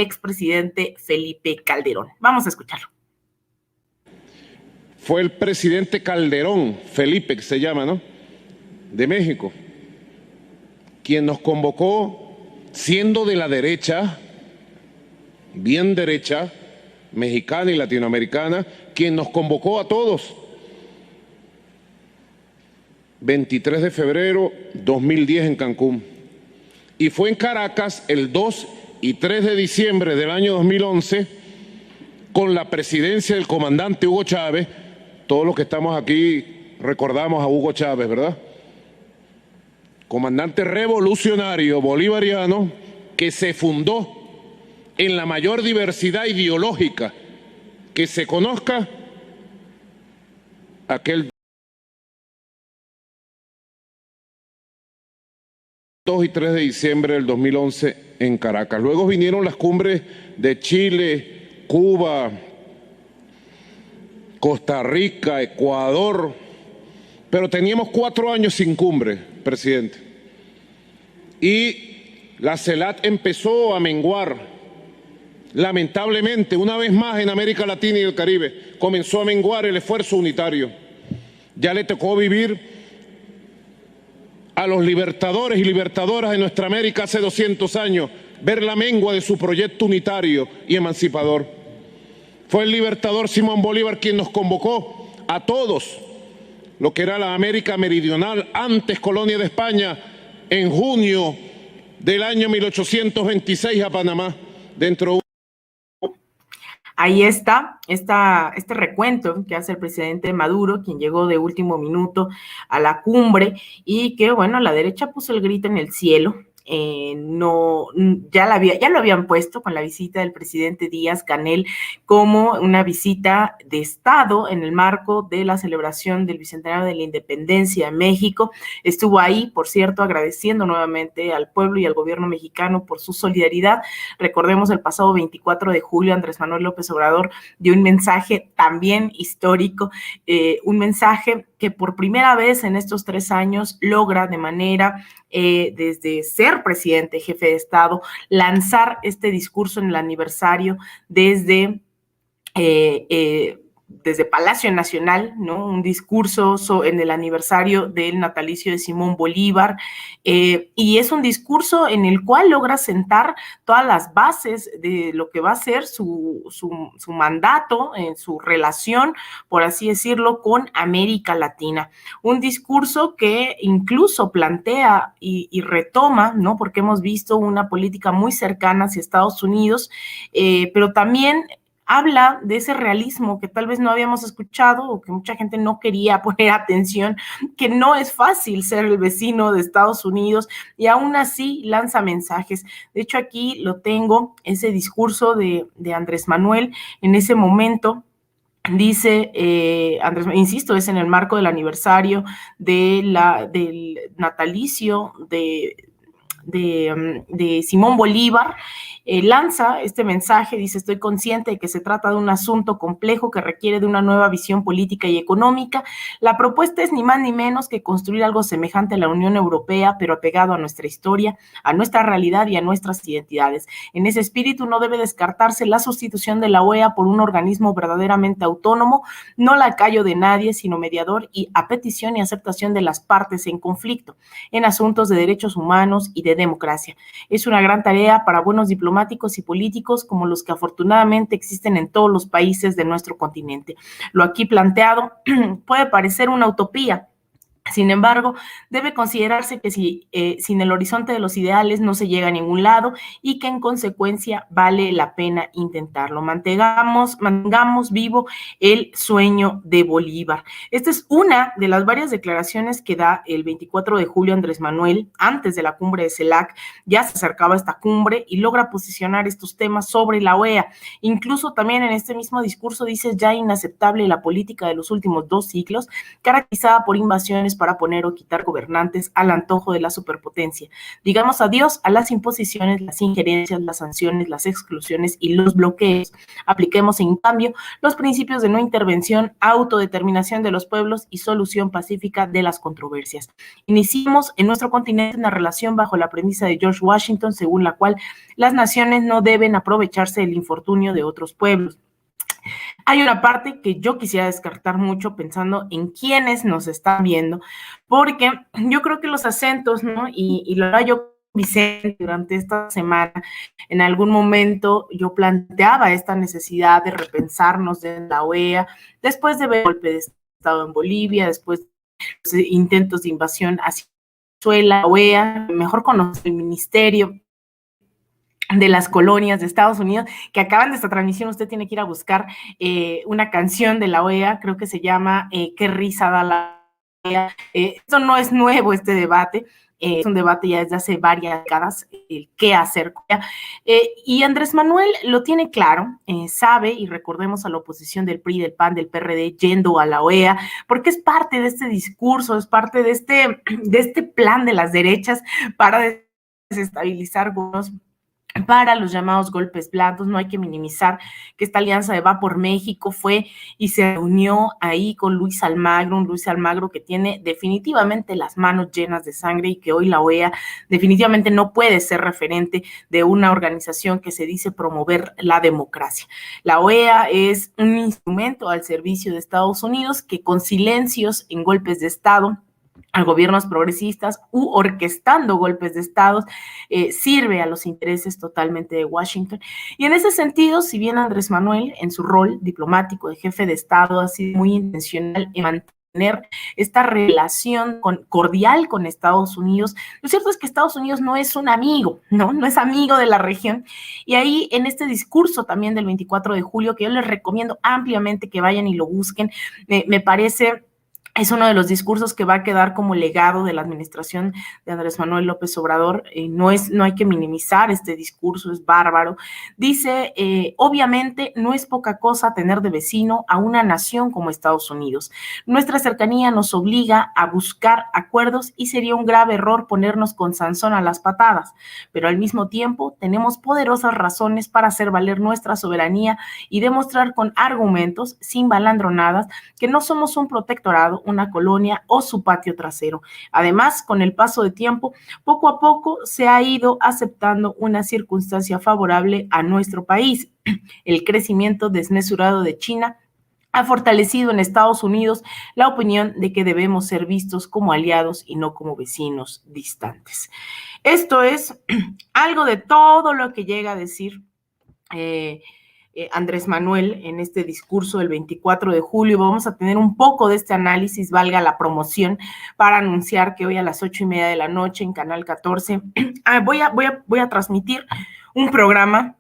expresidente Felipe Calderón. Vamos a escucharlo. Fue el presidente Calderón, Felipe que se llama, ¿no?, de México, quien nos convocó, siendo de la derecha, bien derecha, mexicana y latinoamericana, quien nos convocó a todos. 23 de febrero 2010 en Cancún. Y fue en Caracas el 2 y 3 de diciembre del año 2011, con la presidencia del comandante Hugo Chávez. Todos los que estamos aquí recordamos a Hugo Chávez, ¿verdad? Comandante revolucionario bolivariano que se fundó en la mayor diversidad ideológica que se conozca, aquel 2 y 3 de diciembre del 2011 en Caracas. Luego vinieron las cumbres de Chile, Cuba, Costa Rica, Ecuador, pero teníamos 4 años sin cumbre, presidente. Y la CELAC empezó a menguar. Lamentablemente, una vez más en América Latina y el Caribe, comenzó a menguar el esfuerzo unitario. Ya le tocó vivir a los libertadores y libertadoras de nuestra América hace 200 años, ver la mengua de su proyecto unitario y emancipador. Fue el libertador Simón Bolívar quien nos convocó a todos, lo que era la América Meridional, antes colonia de España, en junio del año 1826 a Panamá, dentro de Ahí está este recuento que hace el presidente Maduro, quien llegó de último minuto a la cumbre y que, bueno, la derecha puso el grito en el cielo. Ya lo habían puesto con la visita del presidente Díaz-Canel como una visita de Estado en el marco de la celebración del Bicentenario de la Independencia de México. Estuvo ahí, por cierto, agradeciendo nuevamente al pueblo y al gobierno mexicano por su solidaridad. Recordemos, el pasado 24 de julio, Andrés Manuel López Obrador dio un mensaje también histórico, un mensaje que por primera vez en estos 3 años logra de manera, desde ser presidente, jefe de Estado, lanzar este discurso en el aniversario desde Palacio Nacional, ¿no? Un discurso en el aniversario del natalicio de Simón Bolívar, y es un discurso en el cual logra sentar todas las bases de lo que va a ser su mandato, su relación, por así decirlo, con América Latina. Un discurso que incluso plantea y retoma, ¿no? Porque hemos visto una política muy cercana hacia Estados Unidos, pero también habla de ese realismo que tal vez no habíamos escuchado o que mucha gente no quería poner atención, que no es fácil ser el vecino de Estados Unidos y aún así lanza mensajes. De hecho, aquí lo tengo, ese discurso de Andrés Manuel en ese momento. Dice Andrés, insisto, es en el marco del aniversario del natalicio de Simón Bolívar. Lanza este mensaje, dice: estoy consciente de que se trata de un asunto complejo que requiere de una nueva visión política y económica. La propuesta es ni más ni menos que construir algo semejante a la Unión Europea, pero apegado a nuestra historia, a nuestra realidad y a nuestras identidades. En ese espíritu no debe descartarse la sustitución de la OEA por un organismo verdaderamente autónomo, no lacayo de nadie, sino mediador y a petición y aceptación de las partes en conflicto, en asuntos de derechos humanos y de democracia. Es una gran tarea para buenos diplomáticos y políticos como los que afortunadamente existen en todos los países de nuestro continente. Lo aquí planteado puede parecer una utopía. Sin embargo, debe considerarse que sin el horizonte de los ideales no se llega a ningún lado y que en consecuencia vale la pena intentarlo. Mantengamos vivo el sueño de Bolívar. Esta es una de las varias declaraciones que da el 24 de julio Andrés Manuel antes de la cumbre de CELAC. Ya se acercaba esta cumbre y logra posicionar estos temas sobre la OEA. Incluso también en este mismo discurso dice: ya inaceptable la política de los últimos 2 siglos, caracterizada por invasiones, para poner o quitar gobernantes al antojo de la superpotencia. Digamos adiós a las imposiciones, las injerencias, las sanciones, las exclusiones y los bloqueos. Apliquemos, en cambio, los principios de no intervención, autodeterminación de los pueblos y solución pacífica de las controversias. Iniciemos en nuestro continente una relación bajo la premisa de George Washington, según la cual las naciones no deben aprovecharse del infortunio de otros pueblos. Hay una parte que yo quisiera descartar mucho pensando en quiénes nos están viendo, porque yo creo que los acentos, ¿no? Y lo hará yo, Vicente, durante esta semana, en algún momento yo planteaba esta necesidad de repensarnos de la OEA, después de ver el golpe de Estado en Bolivia, después de los intentos de invasión hacia Venezuela, la OEA, mejor conocido el Ministerio de las colonias de Estados Unidos, que acaban de esta transmisión, usted tiene que ir a buscar una canción de la OEA, creo que se llama Qué risa da la OEA. Esto no es nuevo, este debate, es un debate ya desde hace varias décadas, qué hacer. Y Andrés Manuel lo tiene claro, sabe, y recordemos a la oposición del PRI, del PAN, del PRD, yendo a la OEA, porque es parte de este discurso, es parte de este plan de las derechas para desestabilizar gobiernos, para los llamados golpes blandos. No hay que minimizar que esta alianza de Va por México fue y se reunió ahí con Luis Almagro, un Luis Almagro que tiene definitivamente las manos llenas de sangre y que hoy la OEA definitivamente no puede ser referente de una organización que se dice promover la democracia. La OEA es un instrumento al servicio de Estados Unidos que con silencios en golpes de Estado a gobiernos progresistas u orquestando golpes de Estado, sirve a los intereses totalmente de Washington. Y en ese sentido, si bien Andrés Manuel, en su rol diplomático de jefe de Estado, ha sido muy intencional en mantener esta relación cordial con Estados Unidos, lo cierto es que Estados Unidos no es un amigo, no es amigo de la región. Y ahí, en este discurso también del 24 de julio, que yo les recomiendo ampliamente que vayan y lo busquen, me parece... Es uno de los discursos que va a quedar como legado de la administración de Andrés Manuel López Obrador. No hay que minimizar este discurso, es bárbaro. Dice, obviamente no es poca cosa tener de vecino a una nación como Estados Unidos. Nuestra cercanía nos obliga a buscar acuerdos y sería un grave error ponernos con Sansón a las patadas, pero al mismo tiempo tenemos poderosas razones para hacer valer nuestra soberanía y demostrar con argumentos, sin balandronadas, que no somos un protectorado, una colonia o su patio trasero. Además, con el paso de tiempo, poco a poco se ha ido aceptando una circunstancia favorable a nuestro país. El crecimiento desmesurado de China ha fortalecido en Estados Unidos la opinión de que debemos ser vistos como aliados y no como vecinos distantes. Esto es algo de todo lo que llega a decir Andrés Manuel en este discurso del 24 de julio. Vamos a tener un poco de este análisis, valga la promoción, para anunciar que hoy a las 8:30 de la noche en Canal 14 voy a transmitir un programa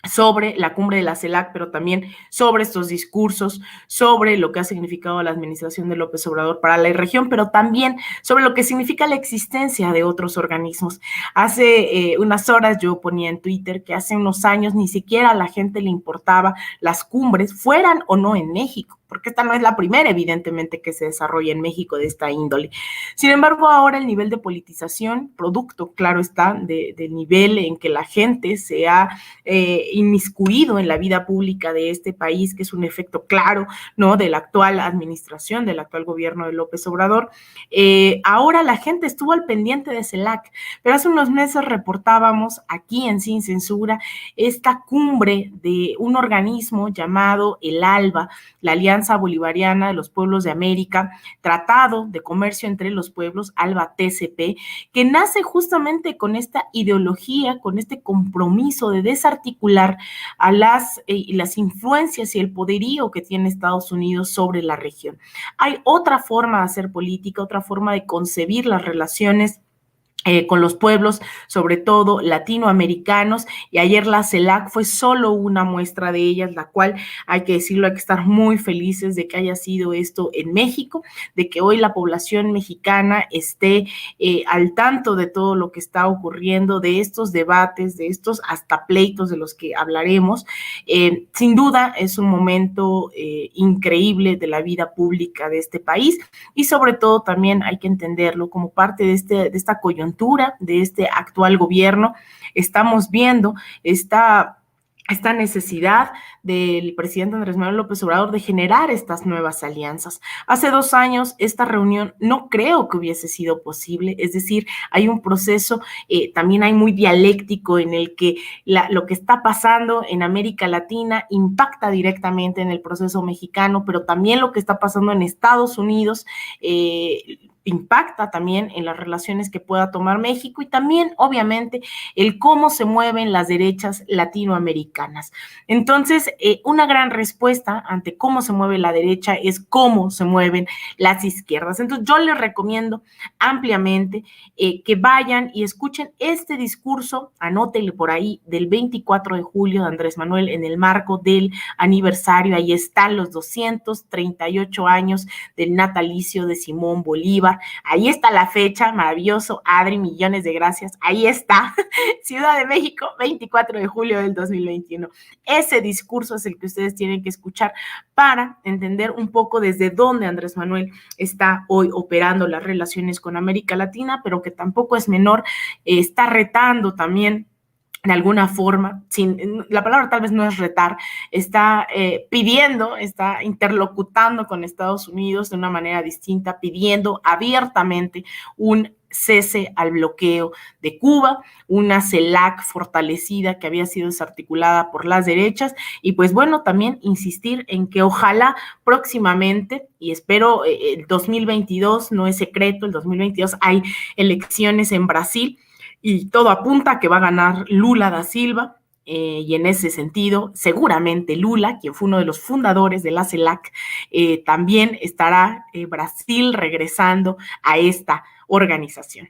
sobre la cumbre de la CELAC, pero también sobre estos discursos, sobre lo que ha significado la administración de López Obrador para la región, pero también sobre lo que significa la existencia de otros organismos. Hace unas horas yo ponía en Twitter que hace unos años ni siquiera a la gente le importaba las cumbres, fueran o no en México, porque esta no es la primera, evidentemente, que se desarrolla en México de esta índole. Sin embargo, ahora el nivel de politización, producto, claro está, del nivel en que la gente se ha inmiscuido en la vida pública de este país, que es un efecto claro, ¿no?, de la actual administración, del actual gobierno de López Obrador. Ahora la gente estuvo al pendiente de CELAC, pero hace unos meses reportábamos aquí en Sin Censura esta cumbre de un organismo llamado el ALBA, la Alianza Bolivariana de los Pueblos de América, Tratado de Comercio entre los Pueblos, ALBA-TCP, que nace justamente con esta ideología, con este compromiso de desarticular a las influencias y el poderío que tiene Estados Unidos sobre la región. Hay otra forma de hacer política, otra forma de concebir las relaciones con los pueblos, sobre todo latinoamericanos, y ayer la CELAC fue solo una muestra de ellas, la cual hay que decirlo, hay que estar muy felices de que haya sido esto en México, de que hoy la población mexicana esté al tanto de todo lo que está ocurriendo, de estos debates, de estos hasta pleitos de los que hablaremos. Sin duda es un momento increíble de la vida pública de este país, y sobre todo también hay que entenderlo como parte de esta coyuntura de este actual gobierno. Estamos viendo esta necesidad del presidente Andrés Manuel López Obrador de generar estas nuevas alianzas. Hace 2 años esta reunión no creo que hubiese sido posible, es decir, hay un proceso también hay muy dialéctico en el que lo que está pasando en América Latina impacta directamente en el proceso mexicano, pero también lo que está pasando en Estados Unidos impacta también en las relaciones que pueda tomar México, y también obviamente el cómo se mueven las derechas latinoamericanas. Entonces, una gran respuesta ante cómo se mueve la derecha es cómo se mueven las izquierdas. Entonces, yo les recomiendo ampliamente que vayan y escuchen este discurso, anótenle por ahí, del 24 de julio de Andrés Manuel en el marco del aniversario. Ahí están los 238 años del natalicio de Simón Bolívar. Ahí está la fecha, maravilloso, Adri, millones de gracias. Ahí está, Ciudad de México, 24 de julio del 2021. Ese discurso es el que ustedes tienen que escuchar para entender un poco desde dónde Andrés Manuel está hoy operando las relaciones con América Latina, pero que tampoco es menor, está retando también de alguna forma, la palabra tal vez no es retar, está pidiendo, está interlocutando con Estados Unidos de una manera distinta, pidiendo abiertamente un cese al bloqueo de Cuba, una CELAC fortalecida que había sido desarticulada por las derechas, y pues bueno, también insistir en que ojalá próximamente, y espero el 2022, no es secreto, el 2022 hay elecciones en Brasil, y todo apunta a que va a ganar Lula da Silva, y en ese sentido, seguramente Lula, quien fue uno de los fundadores de la CELAC, también estará Brasil regresando a esta organización.